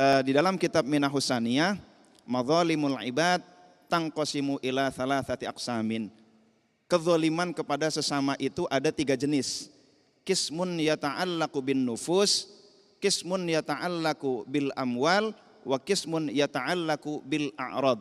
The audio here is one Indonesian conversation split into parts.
Di dalam kitab Minahus Saniyah, madzalimul ibad tangqasimu ila thalathati aqsamin. Kezaliman kepada sesama itu ada 3 jenis. Qismun yata'allaqu bin nufus, qismun yata'allaqu bil amwal, wa qismun yata'allaqu bil a'rad.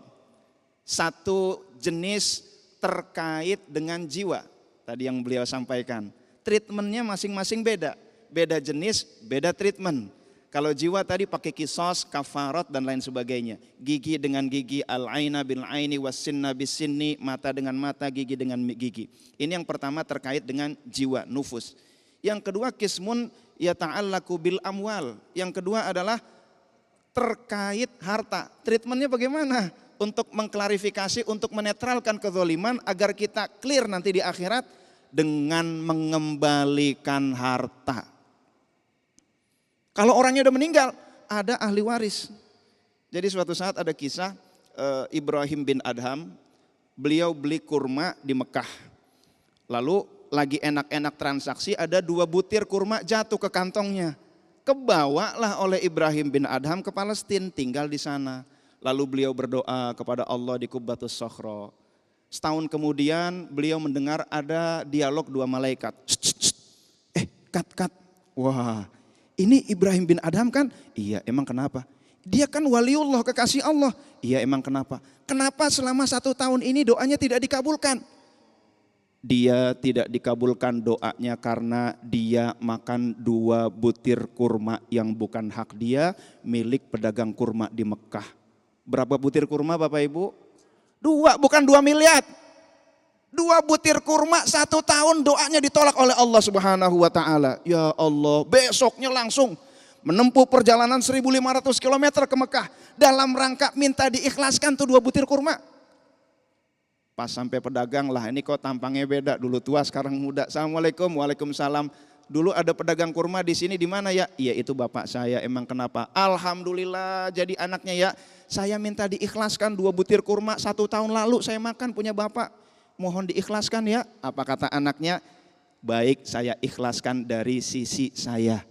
Satu jenis terkait dengan jiwa. Tadi yang beliau sampaikan. Treatmentnya masing-masing beda. Beda jenis, beda treatment. Kalau jiwa tadi pakai kisos, kafarat dan lain sebagainya. Gigi dengan gigi, al-aina bil aini, was-sinna bis sinni, mata dengan mata, gigi dengan gigi. Ini yang pertama terkait dengan jiwa, nufus. Yang kedua kismun yata'allaqu bil amwal. Yang kedua adalah terkait harta. Treatmentnya bagaimana? Untuk mengklarifikasi, untuk menetralkan kezaliman agar kita clear nanti di akhirat dengan mengembalikan harta. Kalau orangnya udah meninggal, ada ahli waris. Jadi suatu saat ada kisah Ibrahim bin Adham, beliau beli kurma di Mekah. Lalu lagi enak-enak transaksi, ada 2 butir kurma jatuh ke kantongnya. Kebawalah oleh Ibrahim bin Adham ke Palestina, tinggal di sana. Lalu beliau berdoa kepada Allah di Qubbatus Sokhro. Setahun kemudian beliau mendengar ada dialog 2 malaikat. Kat. Wah, ini Ibrahim bin Adham kan? Iya, emang kenapa? Dia kan waliullah, kekasih Allah. Iya, emang kenapa? Kenapa selama 1 tahun ini doanya tidak dikabulkan? Dia tidak dikabulkan doanya karena dia makan 2 butir kurma yang bukan hak dia, milik pedagang kurma di Mekah. Berapa butir kurma Bapak Ibu? 2, bukan 2 miliar. 2 butir kurma 1 tahun doanya ditolak oleh Allah Subhanahu wa ta'ala. Ya Allah, besoknya langsung menempuh perjalanan 1.500 km ke Mekah. Dalam rangka minta diikhlaskan tuh 2 butir kurma. Pas sampai pedagang, lah ini kok tampangnya beda, dulu tua sekarang muda. Assalamualaikum, waalaikumsalam. Dulu ada pedagang kurma di sini, di mana ya? Iya itu bapak saya, emang kenapa? Alhamdulillah jadi anaknya ya. Saya minta diikhlaskan 2 butir kurma 1 tahun lalu saya makan punya bapak. Mohon diikhlaskan ya. Apa kata anaknya? Baik, saya ikhlaskan dari sisi saya.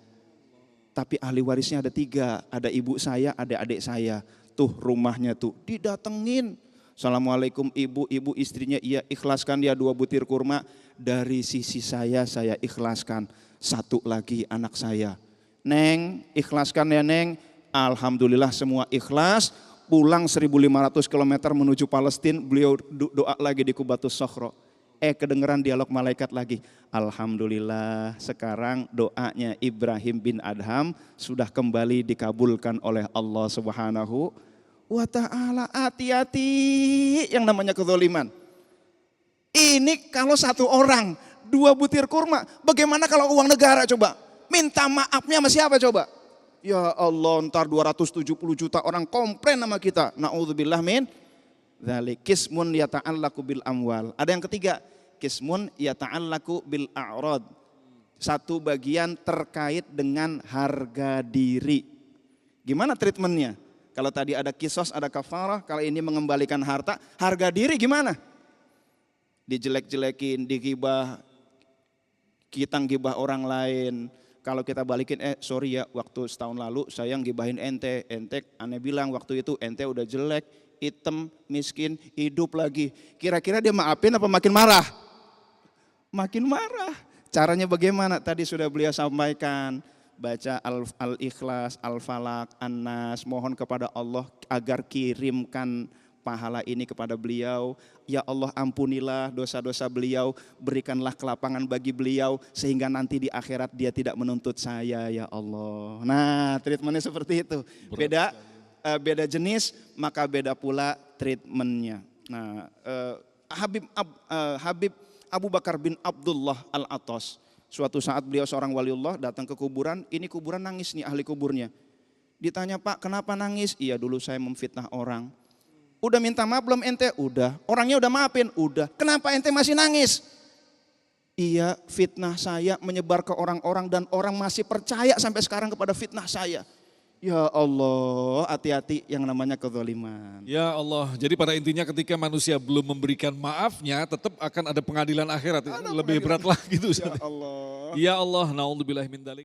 Tapi ahli warisnya ada 3, ada ibu saya, ada adik saya. Tuh rumahnya tuh didatengin. Assalamualaikum ibu istrinya, iya ikhlaskan dia 2 butir kurma. Dari sisi saya ikhlaskan. 1 lagi anak saya. Neng, ikhlaskan ya Neng. Alhamdulillah semua ikhlas. Pulang 1.500 km menuju Palestina, beliau doa lagi di Qubbatus Sokhro. Kedengeran dialog malaikat lagi. Alhamdulillah sekarang doanya Ibrahim bin Adham sudah kembali dikabulkan oleh Allah Subhanahu wa ta'ala. Hati-hati yang namanya kezaliman. Ini kalau 1 orang 2 butir kurma, bagaimana kalau uang negara coba? Minta maafnya sama siapa coba? Ya Allah, ntar 270 juta orang komplain sama kita. Na'udzubillah min dzalik. Qismun yata'allaqu bil amwal. Ada yang ketiga, qismun yata'allaqu bil a'rad. 1 bagian terkait dengan harga diri. Gimana treatmentnya? Kalau tadi ada kisos, ada kafarah, kalau ini mengembalikan harta, harga diri gimana? Dijelek-jelekin, digibah, kita ngibah orang lain. Kalau kita balikin, sorry ya waktu setahun lalu saya ngibahin ente aneh bilang waktu itu ente udah jelek, hitam, miskin, hidup lagi. Kira-kira dia maafin apa makin marah? Makin marah. Caranya bagaimana? Tadi sudah beliau sampaikan. Baca Al-Ikhlas, Al-Falaq, An-Nas, mohon kepada Allah agar kirimkan pahala ini kepada beliau. Ya Allah ampunilah dosa-dosa beliau, berikanlah kelapangan bagi beliau sehingga nanti di akhirat dia tidak menuntut saya ya Allah. Nah treatmentnya seperti itu. Beda jenis maka beda pula treatmentnya. Nah Habib Abu Bakar bin Abdullah Al-Atas, suatu saat beliau seorang waliullah datang ke kuburan, ini kuburan nangis nih ahli kuburnya. Ditanya, Pak kenapa nangis? Iya dulu saya memfitnah orang. Udah minta maaf belum ente? Udah. Orangnya udah maafin? Udah. Kenapa ente masih nangis? Iya fitnah saya menyebar ke orang-orang dan orang masih percaya sampai sekarang kepada fitnah saya. Ya Allah, hati-hati yang namanya kezaliman. Ya Allah, jadi pada intinya ketika manusia belum memberikan maafnya tetap akan ada pengadilan akhirat. Lebih berat lagi itu. Ya Allah. Ya Allah, naudzubillah min dzalik.